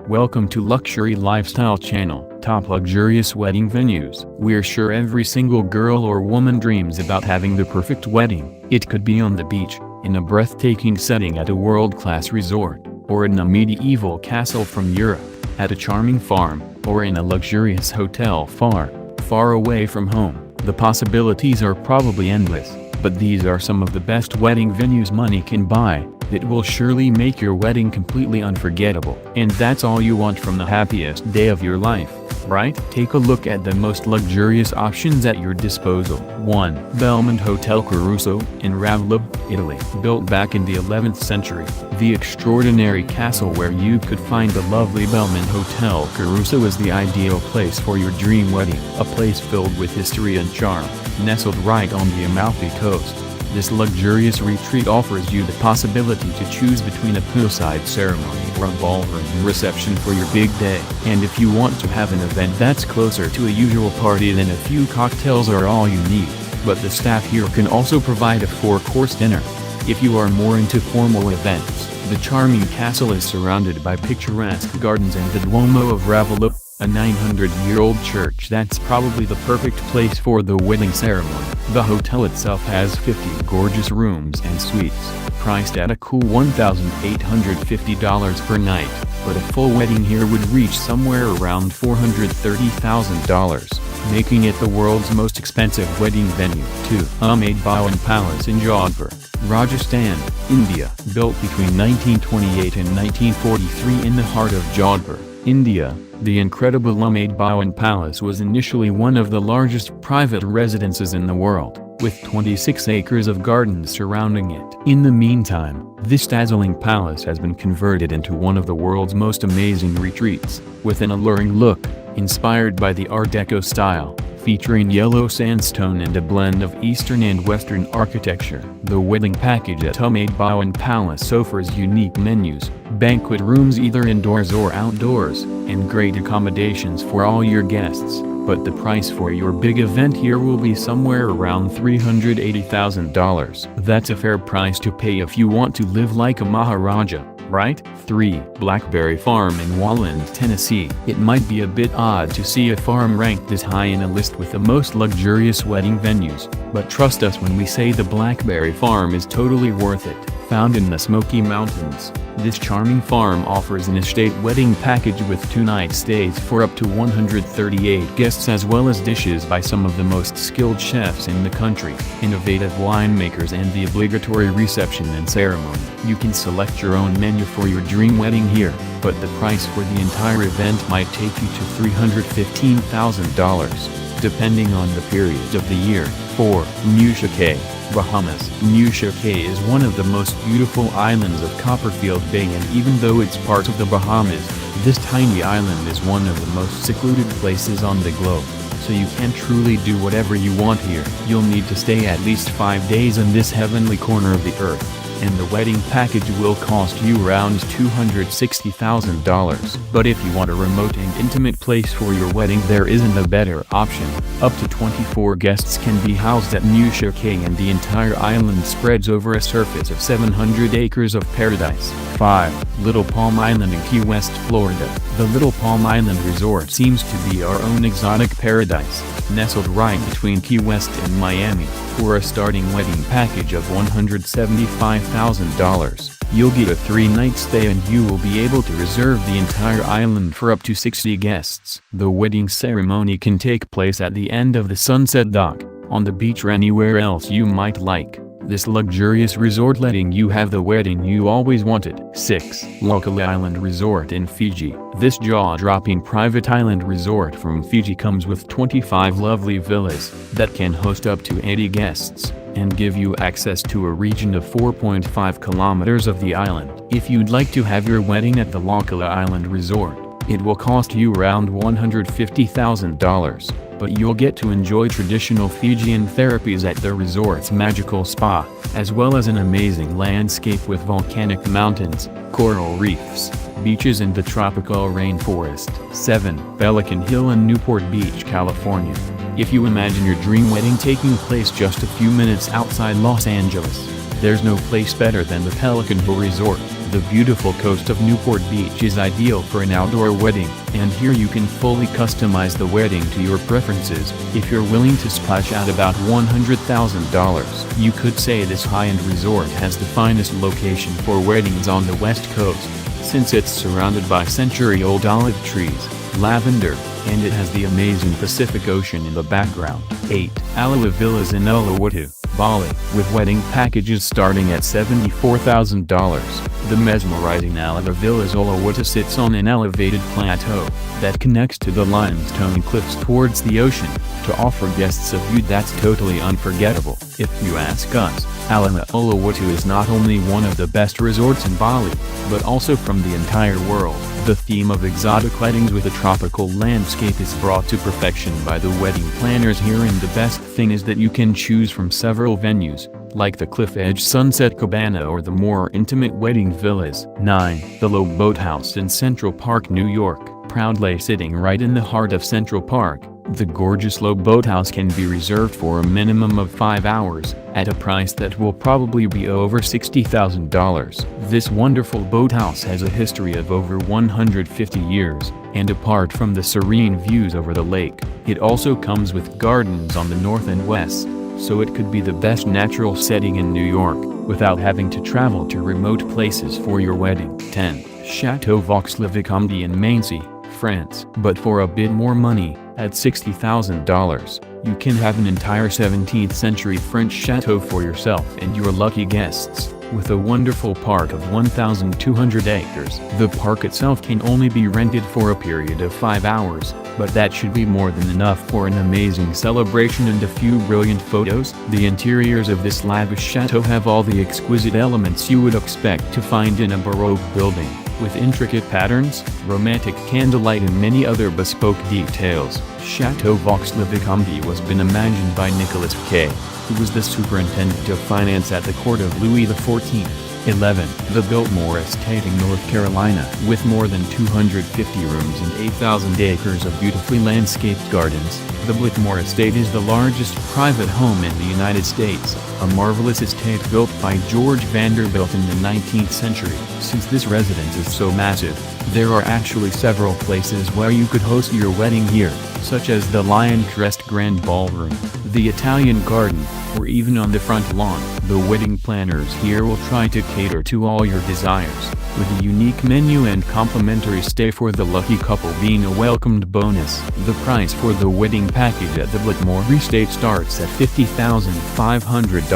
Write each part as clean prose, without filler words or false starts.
Welcome to Luxury Lifestyle Channel, top luxurious wedding venues. We're sure every single girl or woman dreams about having the perfect wedding. It could be on the beach, in a breathtaking setting at a world-class resort, or in a medieval castle from Europe, at a charming farm, or in a luxurious hotel far, far away from home. The possibilities are probably endless, but these are some of the best wedding venues money can buy. It will surely make your wedding completely unforgettable. And that's all you want from the happiest day of your life, right? Take a look at the most luxurious options at your disposal. 1. Belmont Hotel Caruso, in Ravello, Italy. Built back in the 11th century, the extraordinary castle where you could find the lovely Belmont Hotel Caruso is the ideal place for your dream wedding. A place filled with history and charm, nestled right on the Amalfi Coast. This luxurious retreat offers you the possibility to choose between a poolside ceremony or a ballroom reception for your big day. And if you want to have an event that's closer to a usual party, then a few cocktails are all you need. But the staff here can also provide a 4-course dinner. If you are more into formal events, the charming castle is surrounded by picturesque gardens and the Duomo of Ravello, a 900-year-old church that's probably the perfect place for the wedding ceremony. The hotel itself has 50 gorgeous rooms and suites, priced at a cool $1,850 per night, but a full wedding here would reach somewhere around $430,000, making it the world's most expensive wedding venue. 2. Umaid Bhawan Palace in Jodhpur, Rajasthan, India. Built between 1928 and 1943 in the heart of Jodhpur, India, the incredible Umaid Bhawan Palace was initially one of the largest private residences in the world, with 26 acres of gardens surrounding it. In the meantime, this dazzling palace has been converted into one of the world's most amazing retreats, with an alluring look, inspired by the Art Deco style, featuring yellow sandstone and a blend of Eastern and Western architecture. The wedding package at Umaid Bhawan Palace offers unique menus, banquet rooms either indoors or outdoors, and great accommodations for all your guests. But the price for your big event here will be somewhere around $380,000. That's a fair price to pay if you want to live like a Maharaja, right? 3. Blackberry Farm in Walland, Tennessee. It might be a bit odd to see a farm ranked this high in a list with the most luxurious wedding venues, but trust us when we say the Blackberry Farm is totally worth it. Found in the Smoky Mountains, this charming farm offers an estate wedding package with 2-night stays for up to 138 guests, as well as dishes by some of the most skilled chefs in the country, innovative winemakers, and the obligatory reception and ceremony. You can select your own menu for your dream wedding here, but the price for the entire event might take you to $315,000, depending on the period of the year. 4. Nusha Cay, Bahamas. Nusha Cay is one of the most beautiful islands of Copperfield Bay, and even though it's part of the Bahamas, this tiny island is one of the most secluded places on the globe, so you can truly do whatever you want here. You'll need to stay at least 5 days in this heavenly corner of the earth, and the wedding package will cost you around $260,000. But if you want a remote and intimate place for your wedding, there isn't a better option. Up to 24 guests can be housed at Nusha Cay, and the entire island spreads over a surface of 700 acres of paradise. 5. Little Palm Island in Key West, Florida. The Little Palm Island Resort seems to be our own exotic paradise, nestled right between Key West and Miami. For a starting wedding package of $175,000, you'll get a 3-night stay, and you will be able to reserve the entire island for up to 60 guests. The wedding ceremony can take place at the end of the Sunset Dock, on the beach, or anywhere else you might like. This luxurious resort letting you have the wedding you always wanted. 6. Lokula Island Resort in Fiji. This jaw-dropping private island resort from Fiji comes with 25 lovely villas that can host up to 80 guests, and give you access to a region of 4.5 kilometers of the island. If you'd like to have your wedding at the Lokula Island Resort, it will cost you around $150,000. But you'll get to enjoy traditional Fijian therapies at the resort's magical spa, as well as an amazing landscape with volcanic mountains, coral reefs, beaches, and the tropical rainforest. 7. Pelican Hill in Newport Beach, California. If you imagine your dream wedding taking place just a few minutes outside Los Angeles, there's no place better than the Pelican Hill Resort. The beautiful coast of Newport Beach is ideal for an outdoor wedding, and here you can fully customize the wedding to your preferences. If you're willing to splash out about $100,000, you could say this high-end resort has the finest location for weddings on the West Coast, since it's surrounded by century-old olive trees, lavender, and it has the amazing Pacific Ocean in the background. 8. Aloha Villas in Uluwatu, Bali, with wedding packages starting at $74,000. The mesmerizing Aloha Villas Uluwatu sits on an elevated plateau that connects to the limestone cliffs towards the ocean, to offer guests a view that's totally unforgettable. If you ask us, Aloha Uluwatu is not only one of the best resorts in Bali, but also from the entire world. The theme of exotic weddings with a tropical landscape is brought to perfection by the wedding planners here, and the best thing is that you can choose from several venues, like the Cliff Edge Sunset Cabana or the more intimate wedding villas. 9. The Low Boathouse in Central Park, New York. Proudly sitting right in the heart of Central Park, the gorgeous Low Boathouse can be reserved for a minimum of 5 hours, at a price that will probably be over $60,000. This wonderful boathouse has a history of over 150 years, and apart from the serene views over the lake, it also comes with gardens on the north and west, so it could be the best natural setting in New York, without having to travel to remote places for your wedding. 10. Chateau Vaux-le-Vicomte in Maincy, France. But for a bit more money, at $60,000, you can have an entire 17th century French chateau for yourself and your lucky guests, with a wonderful park of 1,200 acres. The park itself can only be rented for a period of 5 hours, but that should be more than enough for an amazing celebration and a few brilliant photos. The interiors of this lavish chateau have all the exquisite elements you would expect to find in a Baroque building, with intricate patterns, romantic candlelight and many other bespoke details. Chateau Vaux-le-Vicomte was been imagined by Nicolas K., who was the superintendent of finance at the court of Louis XIV. 11. The Biltmore Estate in North Carolina. With more than 250 rooms and 8,000 acres of beautifully landscaped gardens, the Biltmore Estate is the largest private home in the United States, a marvelous estate built by George Vanderbilt in the 19th century. Since this residence is so massive, there are actually several places where you could host your wedding here, such as the Lion Crest Grand Ballroom, the Italian Garden, or even on the front lawn. The wedding planners here will try to cater to all your desires, with a unique menu and complimentary stay for the lucky couple being a welcomed bonus. The price for the wedding package at the Biltmore Estate starts at $50,500.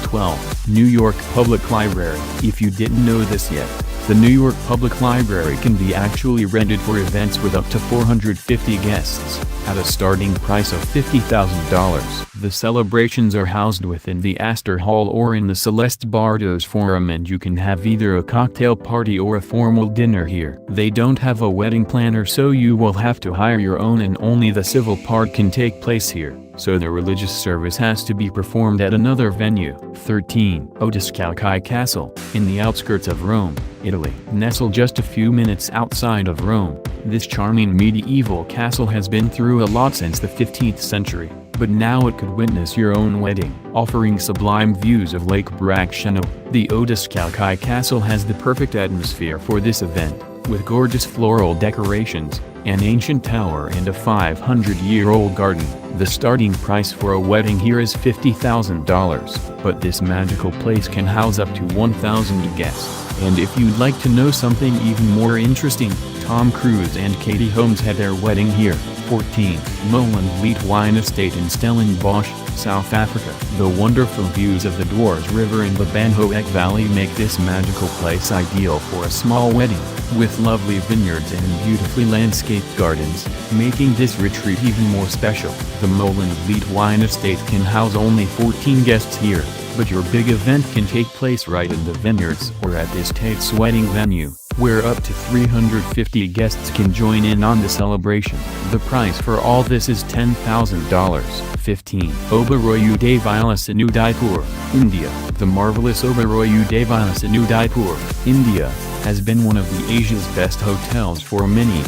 12. New York Public Library. If you didn't know this yet, the New York Public Library can be actually rented for events with up to 450 guests, at a starting price of $50,000. The celebrations are housed within the Astor Hall or in the Celeste Bardos Forum, and you can have either a cocktail party or a formal dinner here. They don't have a wedding planner, so you will have to hire your own, and only the civil part can take place here, so the religious service has to be performed at another venue. 13. Odescalchi Castle, in the outskirts of Rome, Italy. Nestled just a few minutes outside of Rome, this charming medieval castle has been through a lot since the 15th century, but now it could witness your own wedding. Offering sublime views of Lake Bracciano, the Odescalchi Castle has the perfect atmosphere for this event, with gorgeous floral decorations, an ancient tower and a 500-year-old garden. The starting price for a wedding here is $50,000, but this magical place can house up to 1,000 guests. And if you'd like to know something even more interesting, Tom Cruise and Katie Holmes had their wedding here. 14. Molenvliet Wine Estate in Stellenbosch, South Africa. The wonderful views of the Dwars River and the Banhoek Valley make this magical place ideal for a small wedding, with lovely vineyards and beautifully landscaped gardens, making this retreat even more special. The Molenvliet Wine Estate can house only 14 guests here, but your big event can take place right in the vineyards or at the estate's wedding venue, where up to 350 guests can join in on the celebration. The price for all this is $10,000. 15. Oberoi Udaipur in Udaipur, India. The marvelous Oberoi Udaipur in Udaipur, India, has been one of the Asia's best hotels for many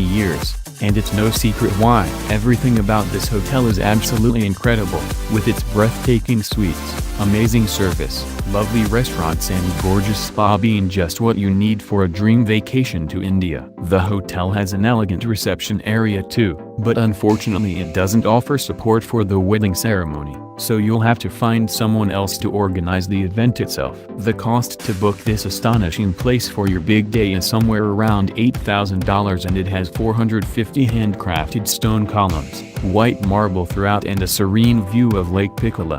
years, and it's no secret why. Everything about this hotel is absolutely incredible, with its breathtaking suites, Amazing service, lovely restaurants and gorgeous spa being just what you need for a dream vacation to India. The hotel has an elegant reception area too, but unfortunately it doesn't offer support for the wedding ceremony, so you'll have to find someone else to organize the event itself. The cost to book this astonishing place for your big day is somewhere around $8,000, and it has 450 handcrafted stone columns, white marble throughout and a serene view of Lake Piccolo.